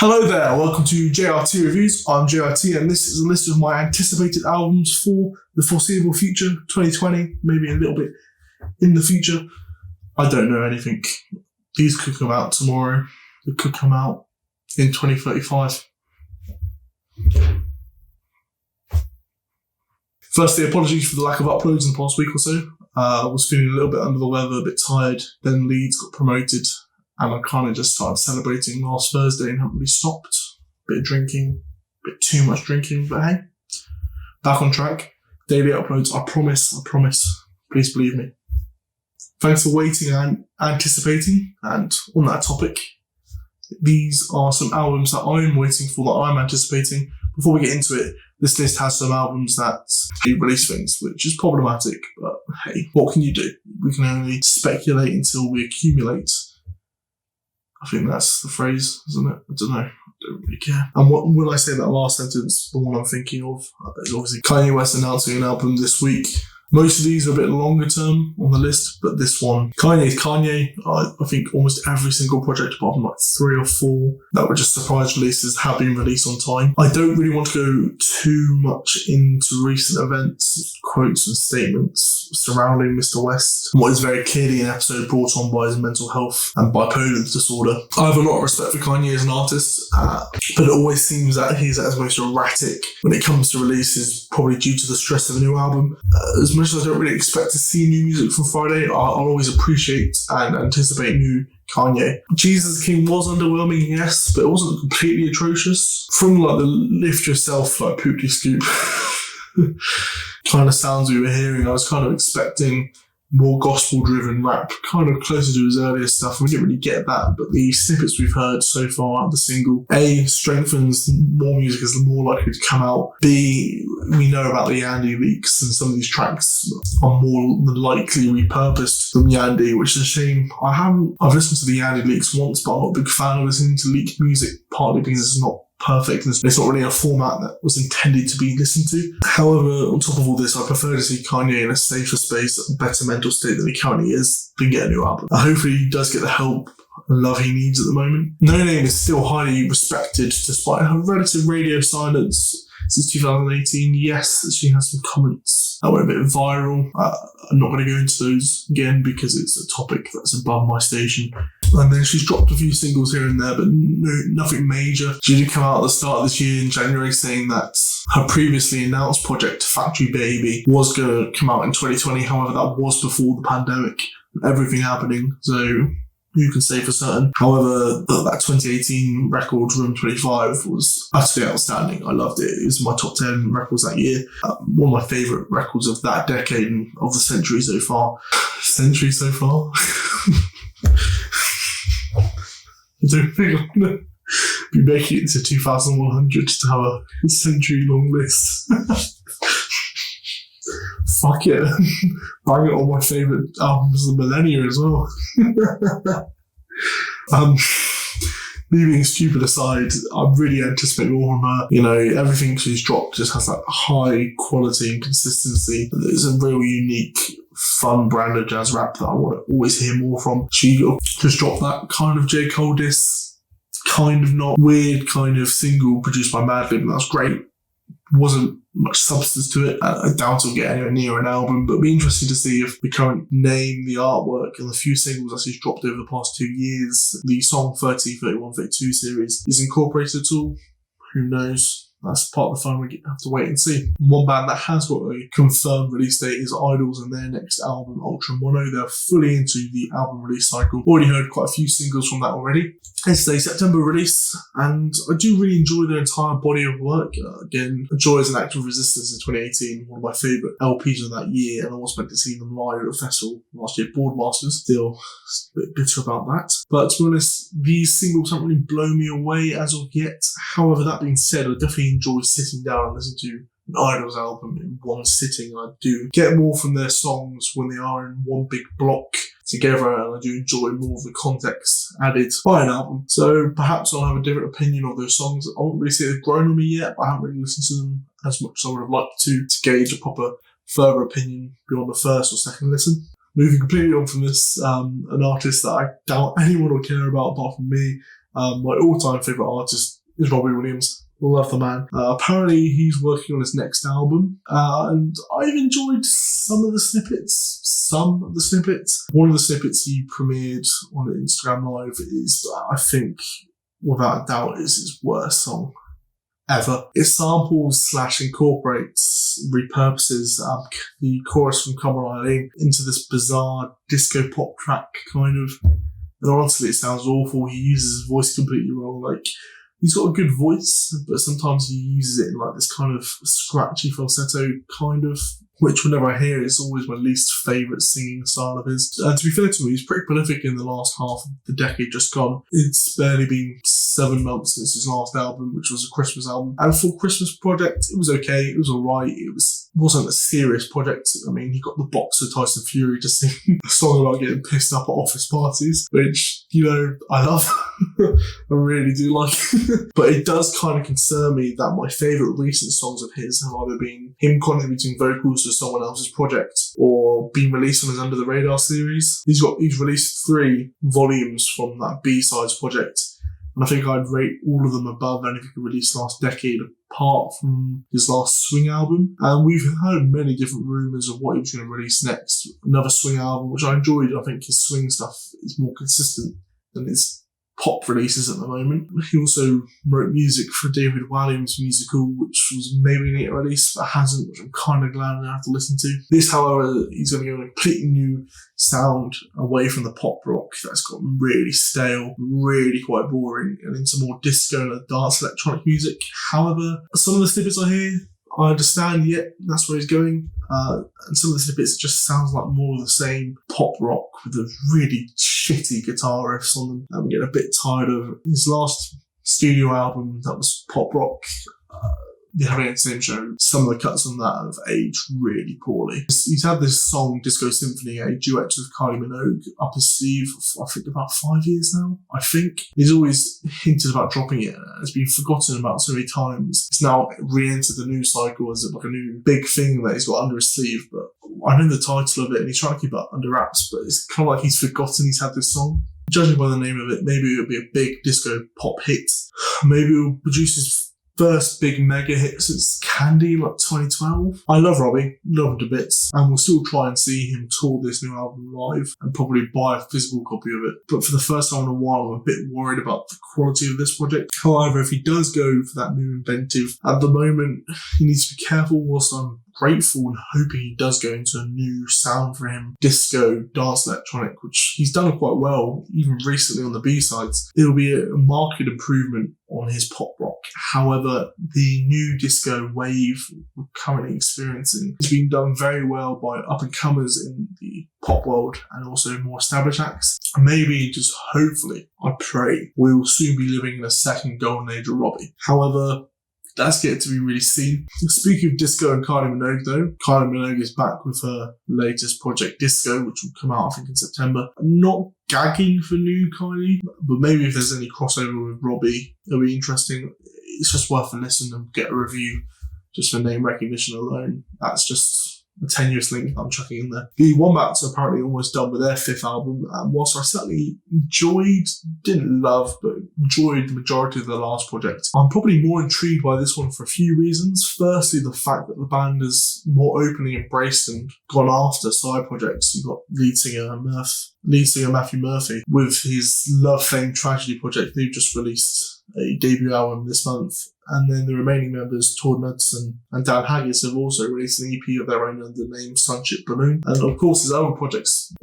Hello there, welcome to JRT Reviews. I'm JRT and this is a list of my anticipated albums for the foreseeable future, 2020, maybe a little bit in the future. I don't know anything. These could come out tomorrow, they could come out in 2035. Firstly, apologies for the lack of uploads in the past week or so. I was feeling a little bit under the weather, a bit tired, then Leeds got promoted. And I kind of just started celebrating last Thursday and haven't really stopped. Bit of drinking, bit too much drinking, but hey, back on track. Daily uploads, I promise. Please believe me. Thanks for waiting and anticipating. And on that topic, these are some albums that I'm waiting for, that I'm anticipating. Before we get into it, this list has some albums that release things, which is problematic, but hey, what can you do? We can only speculate until we accumulate. I think that's the phrase, isn't it? I don't know. I don't really care. And when I say that last sentence, the one I'm thinking of is obviously Kanye West announcing an album this week. Most of these are a bit longer term on the list, but this one, Kanye's Kanye. I think almost every single project, apart from like 3 or 4 that were just surprise releases, have been released on time. I don't really want to go too much into recent events, quotes and statements surrounding Mr. West, what is very clearly an episode brought on by his mental health and bipolar disorder. I have a lot of respect for Kanye as an artist, but it always seems that he's at his most erratic when it comes to releases, probably due to the stress of a new album. As much as I don't really expect to see new music from Friday, I'll always appreciate and anticipate new Kanye. Jesus King was underwhelming, yes, but it wasn't completely atrocious. From like the Lift Yourself, like Poopty Scoop kind of sounds we were hearing, I was kind of expecting more gospel-driven rap, kind of closer to his earlier stuff. We didn't really get that, but the snippets we've heard so far of the single, A, strengthens more music is more likely to come out. B, we know about the Yandy leaks, and some of these tracks are more than likely repurposed from Yandy, which is a shame. I've listened to the Yandy leaks once, but I'm not a big fan of listening to leaked music, partly because it's not perfect and it's not really a format that was intended to be listened to. However, on top of all this, I prefer to see Kanye in a safer space, a better mental state than he currently is, than get a new album. Hopefully he does get the help and love he needs at the moment. No Name is still highly respected despite her relative radio silence since 2018. Yes, she has some comments that went a bit viral. I'm not going to go into those again because it's a topic that's above my station. And then she's dropped a few singles here and there, but nothing major. She did come out at the start of this year in January saying that her previously announced project, Factory Baby, was going to come out in 2020. However, that was before the pandemic, everything happening. So who can say for certain? However, that 2018 record, Room 25, was utterly outstanding. I loved it. It was my top 10 records that year. One of my favourite records of that decade and of the century so far. Century so far? I don't think I'm going to be making it to 2100 to have a century-long list. Fuck it. Bang it on my favourite albums of the millennia as well. Me being stupid aside, I'm really anticipating more from her. You know, everything she's dropped just has that high quality and consistency. It's a real unique, fun brand of jazz rap that I want to always hear more from. She just dropped that kind of J. Cole diss, kind of not weird kind of single produced by Madlib, and that's great. Wasn't much substance to it. I doubt it'll get anywhere near an album, but it'll be interesting to see if the current name, the artwork, and the few singles that she's dropped over the past 2 years, the song 30, 31, 32 series, is incorporated at all. Who knows? That's part of the fun. We have to wait and see. One band that has got a confirmed release date is Idols and their next album, Ultra Mono. They're fully into the album release cycle. Already heard quite a few singles from that already. It's a September release, and I do really enjoy their entire body of work. Again, Joy as an Act of Resistance in 2018, one of my favourite LPs of that year, and I was meant to see them live at a festival last year, Boardmasters. Still a bit bitter about that. But to be honest, these singles haven't really blown me away as of yet. However, that being said, I definitely enjoy sitting down and listening to an Idols album in one sitting. I do get more from their songs when they are in one big block together, and I do enjoy more of the context added by an album. So perhaps I'll have a different opinion of those songs. I won't really say they've grown on me yet, but I haven't really listened to them as much as I would have liked to gauge a proper further opinion beyond the first or second listen. Moving completely on from this, an artist that I doubt anyone will care about apart from me, My all-time favourite artist is Robbie Williams. Love the man. Apparently he's working on his next album, and I've enjoyed some of the snippets. One of the snippets he premiered on Instagram Live is, I think, without a doubt, is his worst song ever. It samples / incorporates, repurposes the chorus from Come On Eileen into this bizarre disco pop track kind of. And honestly, it sounds awful. He uses his voice completely wrong. Like, he's got a good voice, but sometimes he uses it in like this kind of scratchy falsetto kind of, which whenever I hear it, it's always my least favourite singing style of his. And to be fair to him, he's pretty prolific in the last half of the decade just gone. It's barely been 7 months since his last album, which was a Christmas album. And for Christmas project, it was okay, it was alright, wasn't a serious project. I mean, he got the boxer Tyson Fury to sing a song about getting pissed up at office parties, which, you know, I love. I really do like. But it does kind of concern me that my favourite recent songs of his have either been him contributing vocals to someone else's project or being released on his Under the Radar series. He's released 3 volumes from that B-Sides project, and I think I'd rate all of them above anything he released last decade, apart from his last swing album. And we've heard many different rumours of what he was going to release next. Another swing album, which I enjoyed. I think his swing stuff is more consistent than his pop releases at the moment. He also wrote music for David Walliams' musical, which was maybe going to get released, but hasn't, which I'm kind of glad I have to listen to. This, however, he's going to go in a completely new sound away from the pop rock that's got really stale, really quite boring, and into more disco and dance electronic music. However, some of the snippets I hear, I understand, that's where he's going. And some of the snippets, it just sounds like more of the same pop rock with those really shitty guitar riffs on them. I'm getting a bit tired of his last studio album that was pop rock. The Having the Same Show, some of the cuts on that have aged really poorly. He's had this song, Disco Symphony, a duet with Kylie Minogue, up his sleeve for, I think, about 5 years now, I think. He's always hinted about dropping it, and it's been forgotten about so many times. It's now re-entered the news cycle as like a new big thing that he's got under his sleeve, but I know the title of it, and he's trying to keep it under wraps, but it's kind of like he's forgotten he's had this song. Judging by the name of it, maybe it'll be a big disco pop hit. Maybe he'll produce his first big mega hit since Candy, like 2012. I love Robbie, love him to bits, and we'll still try and see him tour this new album live and probably buy a physical copy of it. But for the first time in a while, I'm a bit worried about the quality of this project. However, if he does go for that new inventive, at the moment, he needs to be careful. Whilst I'm grateful and hoping he does go into a new sound for him, disco, dance electronic, which he's done quite well, even recently on the B-sides, it'll be a marked improvement on his pop rock. However, the new disco wave we're currently experiencing is being done very well by up-and-comers in the pop world and also more established acts. Maybe, just hopefully, I pray, we will soon be living in a second golden age of Robbie. However, that's yet to be really seen. Speaking of disco and Kylie Minogue though, Kylie Minogue is back with her latest project Disco, which will come out I think in September. I'm not gagging for new Kylie, but maybe if there's any crossover with Robbie, it'll be interesting. It's just worth a listen and get a review just for name recognition alone. That's just a tenuous link I'm chucking in there. The Wombats are apparently almost done with their 5th album, and whilst I certainly didn't love, but enjoyed the majority of their last project, I'm probably more intrigued by this one for a few reasons. Firstly, the fact that the band has more openly embraced and gone after side projects. You've got lead singer Matthew Murphy with his Love, Fame, Tragedy project. They've just released a debut album this month. And then the remaining members, Todd Knudsen and Dan Haggis, have also released an EP of their own under the name Sunship Balloon. And of course, there's other projects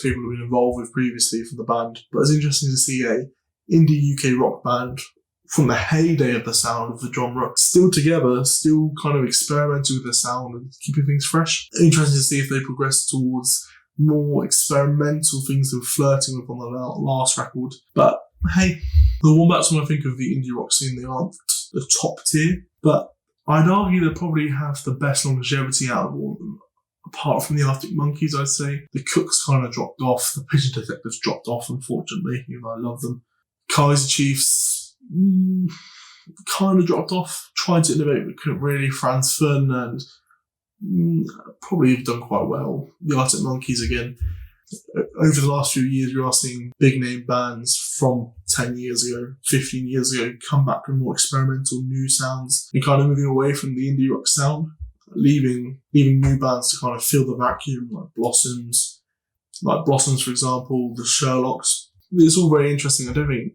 people have been involved with previously from the band. But it's interesting to see a indie UK rock band from the heyday of the sound of the genre still together, still kind of experimenting with their sound and keeping things fresh. Interesting to see if they progress towards more experimental things they were flirting with on the last record. But hey, the Wombats, when I think of the indie rock scene, they aren't the top tier, but I'd argue they probably have the best longevity out of all of them. Apart from the Arctic Monkeys, I'd say. The Cooks kind of dropped off. The Pigeon Detectives dropped off, unfortunately, even though I love them. Kaiser Chiefs kind of dropped off. Tried to innovate, but couldn't really. Franz Ferdinand probably have done quite well. The Arctic Monkeys again. over the last few years, we are seeing big name bands from 10 years ago, 15 years ago, come back with more experimental new sounds and kind of moving away from the indie rock sound, leaving new bands to kind of fill the vacuum, like Blossoms, for example, the Sherlocks. It's all very interesting. I don't think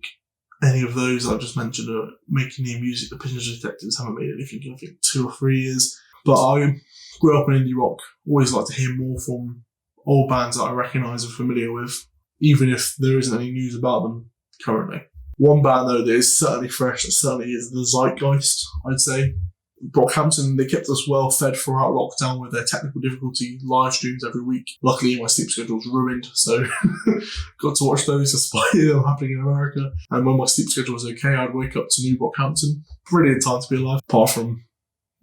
any of those I've just mentioned are making new music. The Pigeon Detectives haven't made anything in, I think, 2 or 3 years. But I grew up in indie rock, always like to hear more from old bands that I recognise and familiar with, even if there isn't any news about them currently. One band, though, that is certainly fresh, that certainly is the Zeitgeist, I'd say. Brockhampton, they kept us well fed throughout lockdown with their technical difficulty live streams every week. Luckily, my sleep schedule was ruined, so got to watch those despite them happening in America. And when my sleep schedule was okay, I'd wake up to new Brockhampton. Brilliant time to be alive, apart from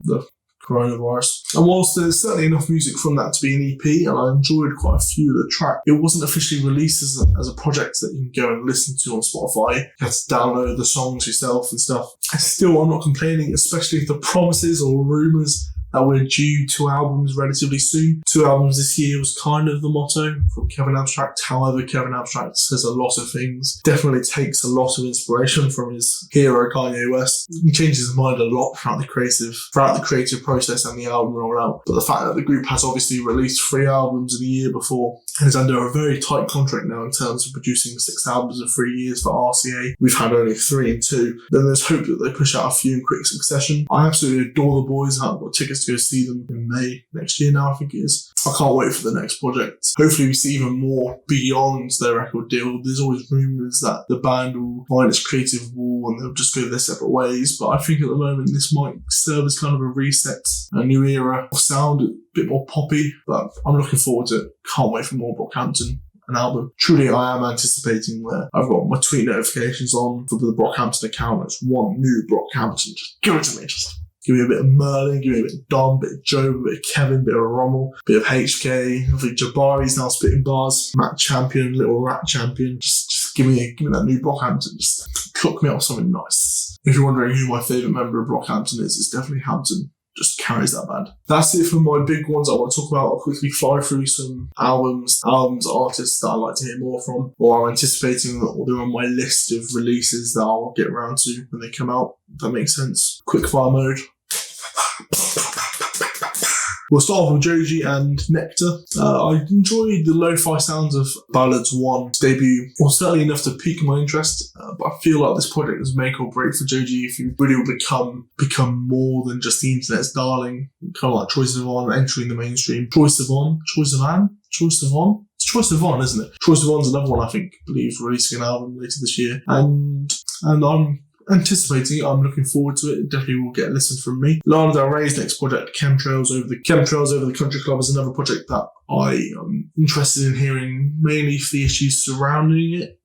the coronavirus. And whilst there's certainly enough music from that to be an EP, and I enjoyed quite a few of the tracks, it wasn't officially released as a project that you can go and listen to on Spotify. You had to download the songs yourself and stuff. Still, I'm not complaining, especially if the promises or rumours that we're due 2 albums relatively soon. 2 albums this year was kind of the motto from Kevin Abstract. However, Kevin Abstract says a lot of things. Definitely takes a lot of inspiration from his hero Kanye West. He changes his mind a lot throughout the creative process and the album rollout. But the fact that the group has obviously released 3 albums in a year before and is under a very tight contract now in terms of producing 6 albums in 3 years for RCA. We've had only 3 in 2. Then there's hope that they push out a few in quick succession. I absolutely adore the boys. I've got tickets to go see them in May next year now, I think it is. I can't wait for the next project. Hopefully we see even more beyond their record deal. There's always rumours that the band will find its creative wall and they'll just go their separate ways, but I think at the moment this might serve as kind of a reset, a new era of sound, a bit more poppy, but I'm looking forward to it. Can't wait for more Brockhampton. An album. Truly, I am anticipating where I've got my tweet notifications on for the Brockhampton account. It's one new Brockhampton. Just give it to me. Just give me a bit of Merlin, give me a bit of Dom, a bit of Joe, a bit of Kevin, a bit of Rommel, a bit of HK. I think Jabari's now spitting bars. Matt Champion, Little Rat Champion. Just give me that new Brockhampton. Just cook me up something nice. If you're wondering who my favourite member of Brockhampton is, it's definitely Hampton. Just carries that band. That's it for my big ones I want to talk about. I'll quickly fly through some albums, artists that I like to hear more from, or I'm anticipating, or they're on my list of releases that I'll get around to when they come out. If that makes sense. Quick fire mode. We'll start off with Joji and Nectar. I enjoyed the lo-fi sounds of Ballads 1's debut, or certainly enough to pique my interest, but I feel like this project is make or break for Joji if you really will become more than just the internet's darling, kind of like Troye Sivan entering the mainstream. Troye Sivan? It's Troye Sivan, isn't it? Troye Sivan's another one I believe releasing an album later this year, and I'm anticipating it. I'm looking forward to it. It definitely will get a listen from me. Lana Del Rey's next project, Chemtrails Over the Country Club, is another project that I am interested in hearing, mainly for the issues surrounding it.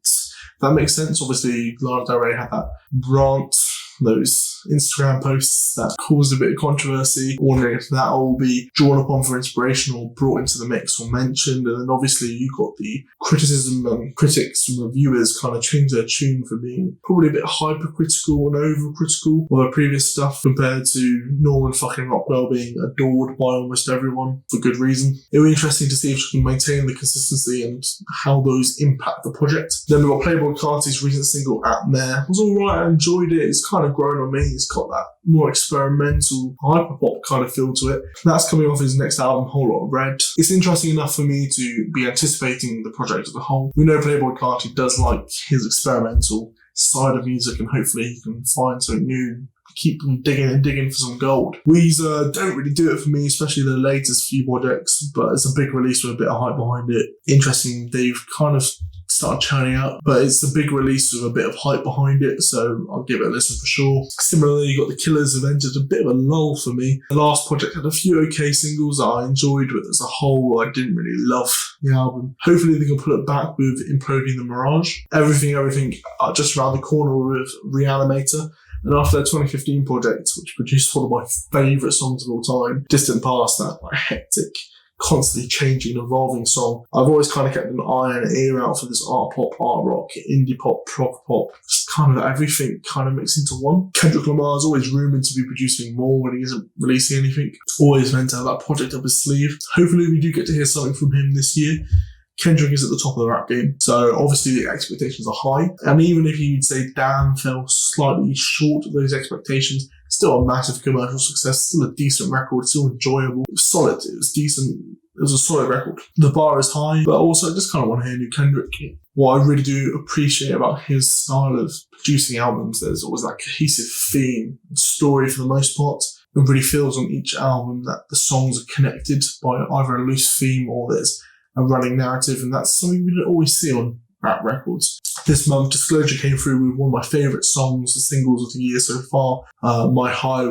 That makes sense. Obviously, Lana Del Rey had that rant, those Instagram posts that caused a bit of controversy. Wondering if that will be drawn upon for inspiration or brought into the mix or mentioned. And then obviously you got the criticism and critics and reviewers kind of change their tune for being probably a bit hypercritical and overcritical of her previous stuff compared to Norman fucking Rockwell being adored by almost everyone for good reason. It'll be interesting to see if she can maintain the consistency and how those impact the project. Then we've got Playboy Carti's recent single At Mare. It was alright, I enjoyed it. It's kind of grown on me. It's got that more experimental hyperpop kind of feel to it. That's coming off his next album, Whole Lot of Red. It's interesting enough for me to be anticipating the project as a whole. We know Playboy Carti does like his experimental side of music, and hopefully he can find something new, keep them digging for some gold. Weezer don't really do it for me, especially the latest few projects, but it's a big release with a bit of hype behind it. Interesting, they've kind of started churning out, but it's a big release with a bit of hype behind it, so I'll give it a listen for sure. Similarly, you got The Killers have entered a bit of a lull for me. The last project had a few okay singles that I enjoyed, but as a whole I didn't really love the album. Hopefully they can pull it back with Imploding the Mirage. Everything just around the corner with Reanimator. And after their 2015 project, which produced one of my favourite songs of all time, Distant Past, that hectic, constantly changing, evolving song, I've always kind of kept an eye and an ear out for this art pop, art rock, indie pop, prog pop, just kind of everything kind of mixed into one. Kendrick Lamar is always rumoured to be producing more when he isn't releasing anything. Always meant to have that project up his sleeve. Hopefully we do get to hear something from him this year. Kendrick is at the top of the rap game, so obviously the expectations are high. And even if you'd say Damn fell slightly short of those expectations, still a massive commercial success, still a decent record, still enjoyable. It was solid, it was decent, it was a solid record. The bar is high, but also I just kind of want to hear new Kendrick. What I really do appreciate about his style of producing albums, there's always that cohesive theme and story for the most part. It really feels on each album that the songs are connected by either a loose theme or there's a running narrative, and that's something we don't always see on rap records. This month, Disclosure came through with one of my favourite songs, the singles of the year so far, My High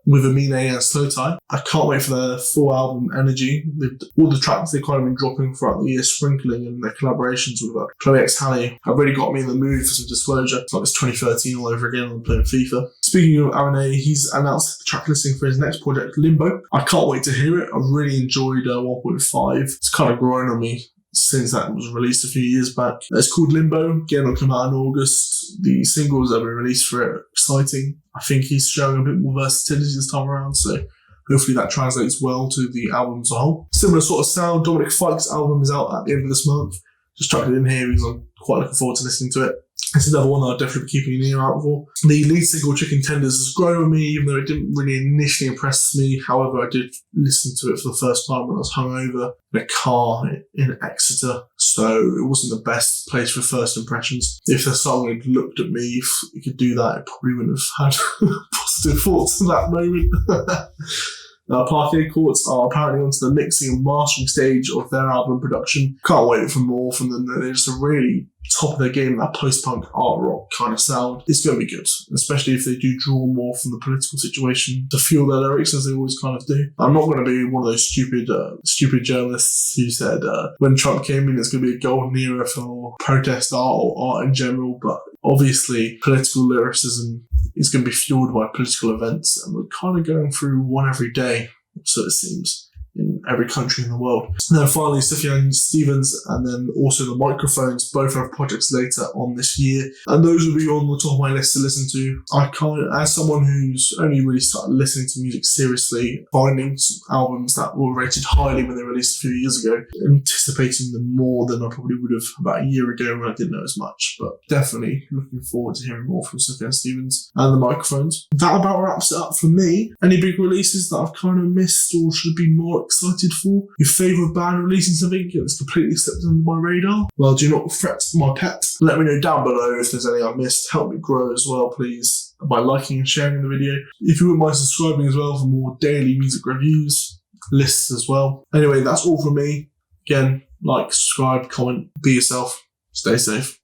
with Amine and Slow Tie. I can't wait for their full album, Energy. All the tracks they've kind of been dropping throughout the year, sprinkling, and their collaborations with Chloe X Halle have really got me in the mood for some Disclosure. It's like it's 2013 all over again. I'm playing FIFA. Speaking of Amine, he's announced the track listing for his next project, Limbo. I can't wait to hear it. I really enjoyed 1.5. It's kind of grown on me since that was released a few years back. It's called Limbo. Again, it'll come out in August. The singles that have been released for it are exciting. I think he's showing a bit more versatility this time around, so hopefully that translates well to the album as a whole. Similar sort of sound, Dominic Fike's album is out at the end of this month. Just chucked it in here because I'm quite looking forward to listening to it. It's another one that I'll definitely be keeping an ear out for. The lead single, Chicken Tenders, has grown on me, even though it didn't really initially impress me. However, I did listen to it for the first time when I was hungover in a car in Exeter, so it wasn't the best place for first impressions. If the song had looked at me, if it could do that, it probably wouldn't have had positive thoughts in that moment. Parquet Courts are apparently onto the mixing and mastering stage of their album production. Can't wait for more from them. They're just a really top of their game, that post-punk art rock kind of sound. It's going to be good, especially if they do draw more from the political situation to fuel their lyrics, as they always kind of do. I'm not going to be one of those stupid journalists who said when Trump came in, it's going to be a golden era for protest art or art in general, but obviously political lyricism is going to be fueled by political events, and we're kind of going through one every day, so it seems, in every country in the world. And then finally, Sufjan Stevens and then also the Microphones both have projects later on this year, and those will be on the top of my list to listen to. I can't, as someone who's only really started listening to music seriously, finding albums that were rated highly when they released a few years ago, anticipating them more than I probably would have about a year ago when I didn't know as much, but definitely looking forward to hearing more from Sufjan Stevens and the Microphones. That about wraps it up for me. Any big releases that I've kind of missed or should be more excited for? Your favourite band releasing something that's completely slipped under my radar? Well, do not fret, my pet. Let me know down below if there's any I've missed. Help me grow as well, please, by liking and sharing the video. If you wouldn't mind subscribing as well for more daily music reviews, lists as well. Anyway, that's all from me. Again, like, subscribe, comment, be yourself, stay safe.